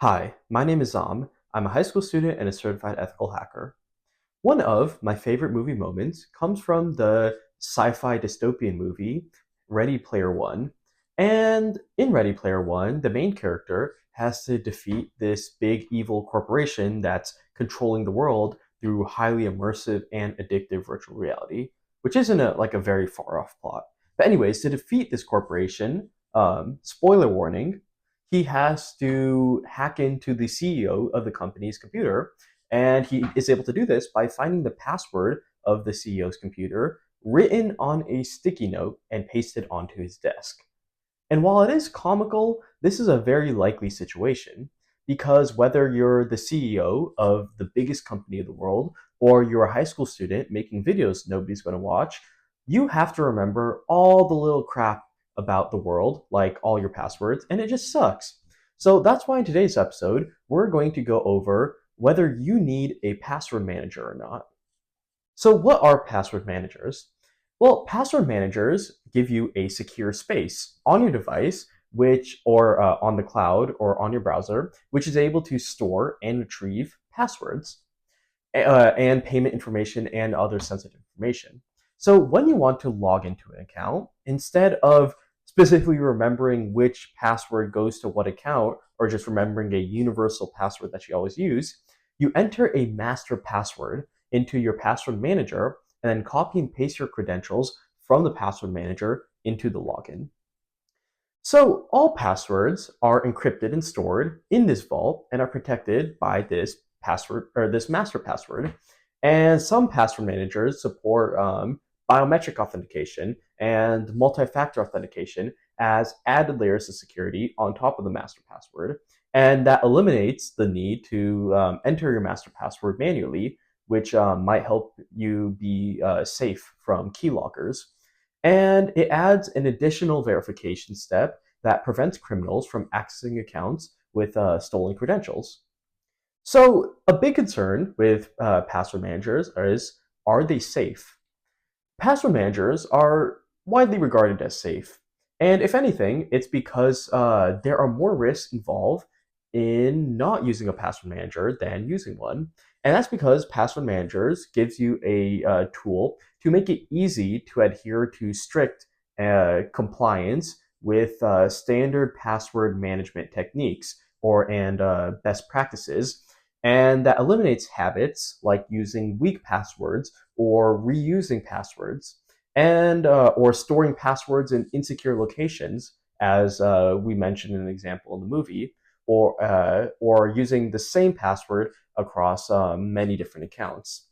Hi, my name is Zam. I'm a high school student and a certified ethical hacker. One of my favorite movie moments comes from the sci-fi dystopian movie Ready Player One. And in Ready Player One, the main character has to defeat this big evil corporation that's controlling the world through highly immersive and addictive virtual reality, which isn't a very far off plot. But anyways, to defeat this corporation, spoiler warning, he has to hack into the CEO of the company's computer, and he is able to do this by finding the password of the CEO's computer written on a sticky note and pasted onto his desk. And while it is comical, this is a very likely situation because whether you're the CEO of the biggest company in the world or you're a high school student making videos nobody's going to watch, you have to remember all the little crap about the world, like all your passwords, and it just sucks. So that's why in today's episode, we're going to go over whether you need a password manager or not. So, what are password managers? Well, password managers give you a secure space on your device, which or on the cloud or on your browser, which is able to store and retrieve passwords and payment information and other sensitive information. So, when you want to log into an account, instead of specifically remembering which password goes to what account or just remembering a universal password that you always use, you enter a master password into your password manager and then copy and paste your credentials from the password manager into the login. So all passwords are encrypted and stored in this vault and are protected by this password or this master password. And some password managers support biometric authentication and multi-factor authentication as added layers of security on top of the master password. And that eliminates the need to enter your master password manually, which might help you be safe from keyloggers. And it adds an additional verification step that prevents criminals from accessing accounts with stolen credentials. So, a big concern with password managers is, are they safe? Password managers are widely regarded as safe. And if anything, it's because there are more risks involved in not using a password manager than using one. And that's because password managers gives you a tool to make it easy to adhere to strict compliance with standard password management techniques and best practices. And that eliminates habits like using weak passwords or reusing passwords and or storing passwords in insecure locations, as we mentioned in an example in the movie, or using the same password across many different accounts.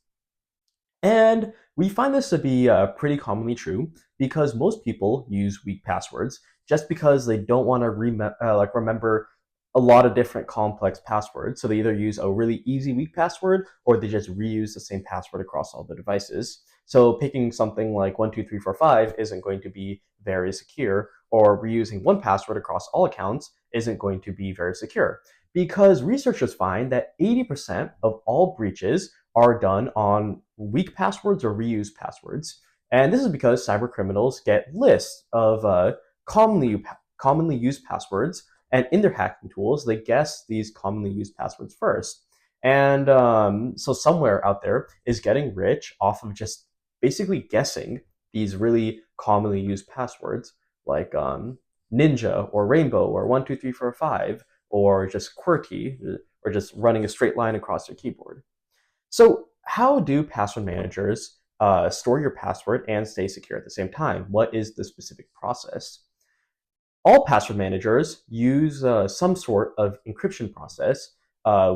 And we find this to be pretty commonly true because most people use weak passwords just because they don't want to remember a lot of different complex passwords. So they either use a really easy weak password or they just reuse the same password across all the devices. So picking something like 12345 isn't going to be very secure, or reusing one password across all accounts isn't going to be very secure. Because researchers find that 80% of all breaches are done on weak passwords or reused passwords. And this is because cyber criminals get lists of commonly used passwords, and in their hacking tools, they guess these commonly used passwords first. And so somewhere out there is getting rich off of just basically guessing these really commonly used passwords like Ninja or Rainbow or 12345 or just QWERTY or just running a straight line across your keyboard. So, how do password managers store your password and stay secure at the same time? What is the specific process? All password managers use some sort of encryption process,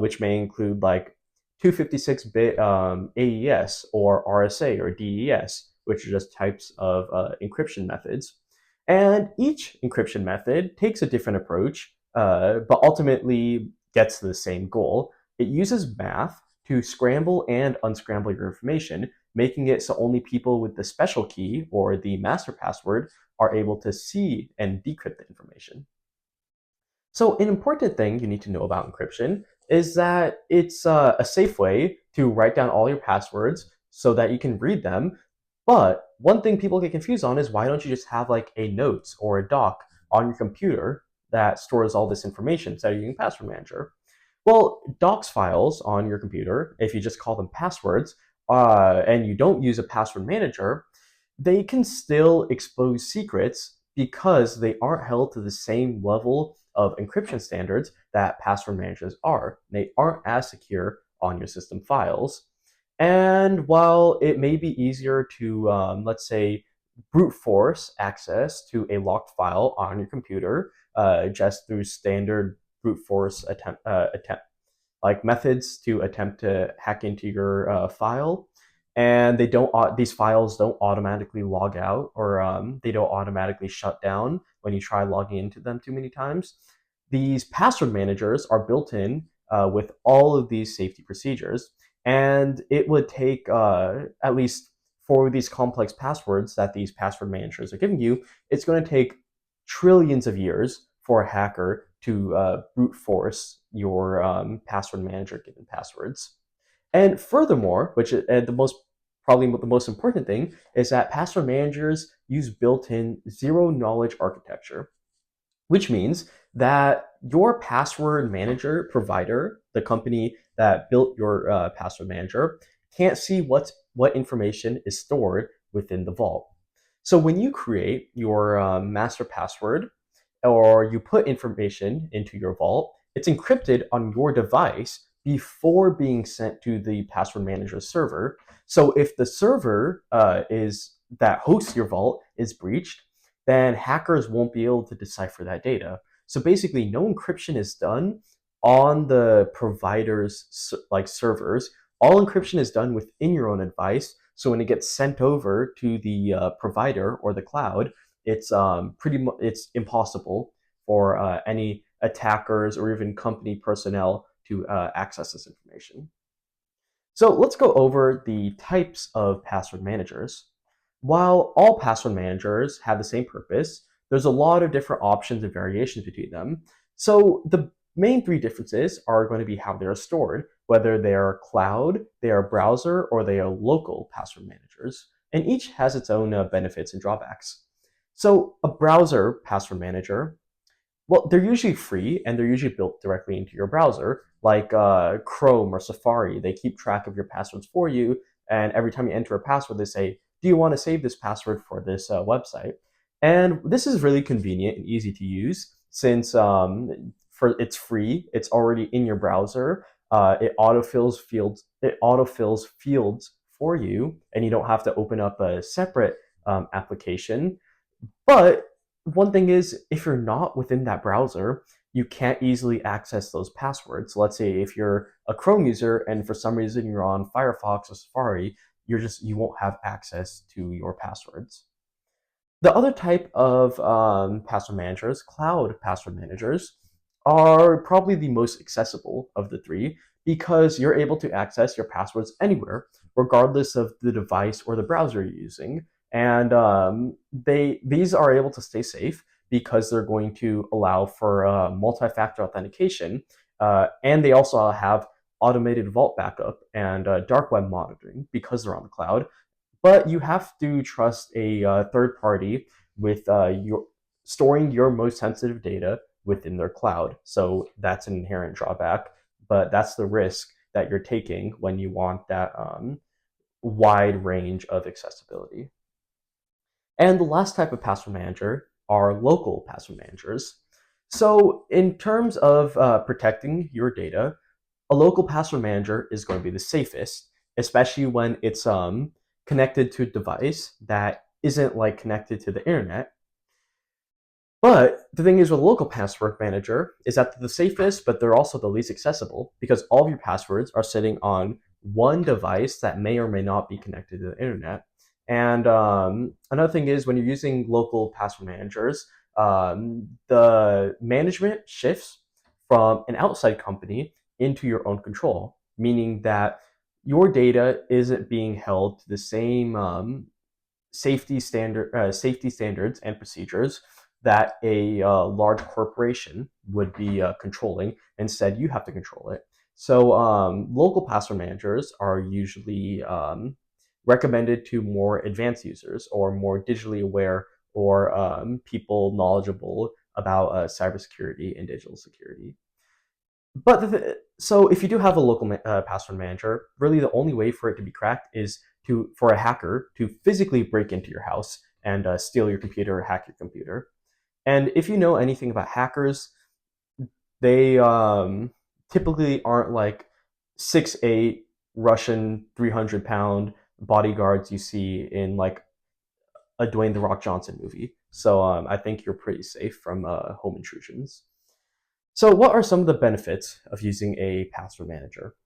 which may include like 256-bit AES or RSA or DES, which are just types of encryption methods. And each encryption method takes a different approach, but ultimately gets to the same goal. It uses math to scramble and unscramble your information, making it so only people with the special key or the master password are able to see and decrypt the information. So, an important thing you need to know about encryption is that it's a safe way to write down all your passwords so that you can read them. But one thing people get confused on is, why don't you just have like a notes or a doc on your computer that stores all this information instead of using password manager? Well, docs files on your computer, if you just call them passwords, and you don't use a password manager, they can still expose secrets because they aren't held to the same level of encryption standards that password managers are. They aren't as secure on your system files. And while it may be easier to, let's say, brute force access to a locked file on your computer just through standard brute force attempt like methods to attempt to hack into your file, and these files don't automatically log out, or they don't automatically shut down when you try logging into them too many times. These password managers are built in with all of these safety procedures, and it would take at least for these complex passwords that these password managers are giving you, it's going to take trillions of years for a hacker to brute force your password manager given passwords. And furthermore, which is the most probably the most important thing, is that password managers use built-in zero knowledge architecture, which means that your password manager provider, the company that built your password manager, can't see what information is stored within the vault. So when you create your master password, or you put information into your vault, it's encrypted on your device before being sent to the password manager server. So if the server is that hosts your vault is breached, then hackers won't be able to decipher that data. So basically, no encryption is done on the provider's like servers. All encryption is done within your own device. So when it gets sent over to the provider or the cloud, it's impossible for any attackers or even company personnel to access this information. So let's go over the types of password managers. While all password managers have the same purpose, there's a lot of different options and variations between them. So the main three differences are going to be how they're stored, whether they are cloud, they are browser, or they are local password managers. And each has its own benefits and drawbacks. So a browser password manager, well, they're usually free and they're usually built directly into your browser, like Chrome or Safari. They keep track of your passwords for you, and every time you enter a password, they say, "Do you want to save this password for this website?" And this is really convenient and easy to use since it's free. It's already in your browser. It autofills fields. It autofills fields for you, and you don't have to open up a separate application. But one thing is, if you're not within that browser, you can't easily access those passwords. So let's say if you're a Chrome user and for some reason you're on Firefox or Safari, you won't have access to your passwords. The other type of password managers, cloud password managers, are probably the most accessible of the three because you're able to access your passwords anywhere, regardless of the device or the browser you're using. And these are able to stay safe because they're going to allow for multi-factor authentication, and they also have automated vault backup and dark web monitoring because they're on the cloud, but you have to trust a third party with your storing your most sensitive data within their cloud. So that's an inherent drawback, but that's the risk that you're taking when you want that wide range of accessibility. And the last type of password manager are local password managers. So in terms of protecting your data, a local password manager is going to be the safest, especially when it's connected to a device that isn't like connected to the internet. But the thing is with a local password manager is that they're the safest, but they're also the least accessible because all of your passwords are sitting on one device that may or may not be connected to the internet. And another thing is when you're using local password managers, the management shifts from an outside company into your own control, meaning that your data isn't being held to the same safety standards and procedures that a large corporation would be controlling. Instead, you have to control it. So local password managers are usually recommended to more advanced users or more digitally aware or people knowledgeable about cybersecurity and digital security. So if you do have a local password manager, really the only way for it to be cracked is for a hacker to physically break into your house and steal your computer or hack your computer. And if you know anything about hackers, they typically aren't like 6'8" Russian 300-pound bodyguards you see in like a Dwayne the Rock Johnson movie. So I think you're pretty safe from home intrusions. So what are some of the benefits of using a password manager?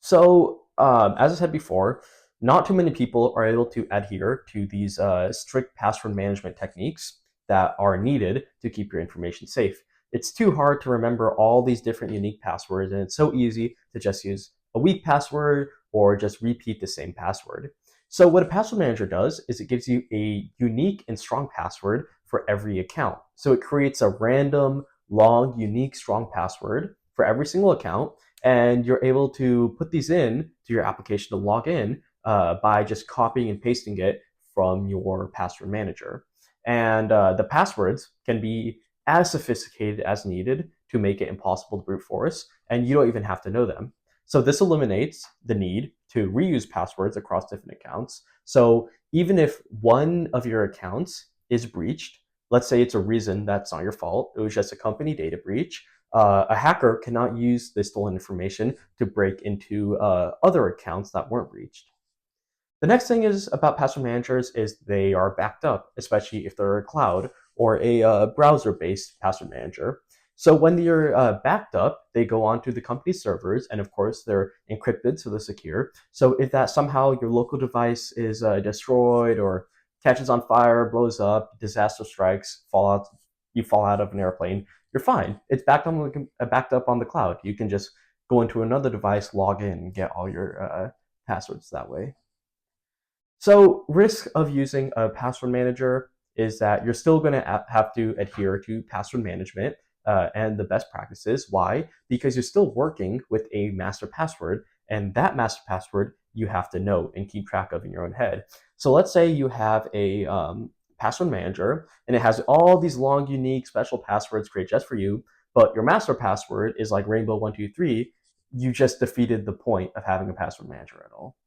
So as I said before, not too many people are able to adhere to these strict password management techniques that are needed to keep your information safe. It's too hard to remember all these different unique passwords, and it's so easy to just use a weak password or just repeat the same password. So what a password manager does is it gives you a unique and strong password for every account. So it creates a random, long, unique, strong password for every single account, and you're able to put these in to your application to log in by just copying and pasting it from your password manager. And the passwords can be as sophisticated as needed to make it impossible to brute force, and you don't even have to know them. So this eliminates the need to reuse passwords across different accounts. So even if one of your accounts is breached, let's say it's a reason that's not your fault, it was just a company data breach, a hacker cannot use the stolen information to break into other accounts that weren't breached. The next thing is about password managers is they are backed up, especially if they're a cloud or a browser-based password manager. So when you're backed up, they go onto the company's servers, and of course they're encrypted, so they're secure. So if that somehow your local device is destroyed or catches on fire, blows up, disaster strikes, you fall out of an airplane, you're fine. It's backed up on the cloud. You can just go into another device, log in, and get all your passwords that way. So, risk of using a password manager is that you're still going to have to adhere to password management and the best practices. Why? Because you're still working with a master password, and that master password you have to know and keep track of in your own head. So, let's say you have a password manager and it has all these long, unique, special passwords created just for you, but your master password is like Rainbow123. You just defeated the point of having a password manager at all.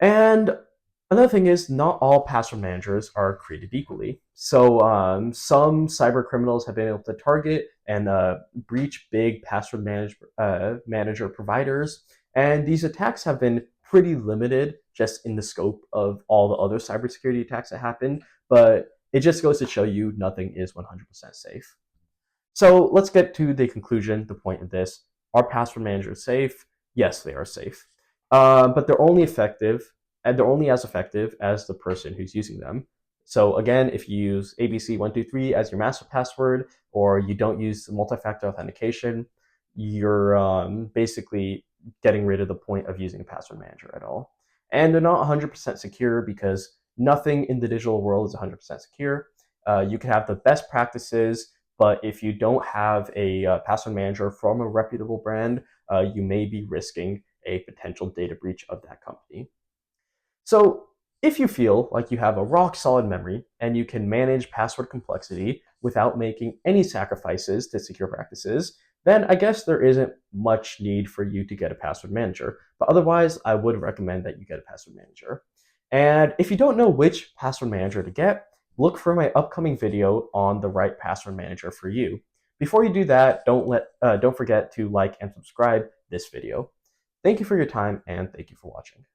And another thing is, not all password managers are created equally. So some cyber criminals have been able to target and breach big manager providers, and these attacks have been pretty limited just in the scope of all the other cybersecurity attacks that happen. But it just goes to show you nothing is 100% safe. So let's get to the conclusion, the point of this. Are password managers safe? Yes, they are safe. But they're only effective, and they're only as effective as the person who's using them. So again, if you use ABC123 as your master password, or you don't use multi-factor authentication, you're basically getting rid of the point of using a password manager at all. And they're not 100% secure because nothing in the digital world is 100% secure. You can have the best practices, but if you don't have a password manager from a reputable brand, you may be risking a potential data breach of that company. So, if you feel like you have a rock solid memory and you can manage password complexity without making any sacrifices to secure practices, then I guess there isn't much need for you to get a password manager. But otherwise, I would recommend that you get a password manager. And if you don't know which password manager to get, look for my upcoming video on the right password manager for you. Before you do that, don't forget to like and subscribe this video. Thank you for your time, and thank you for watching.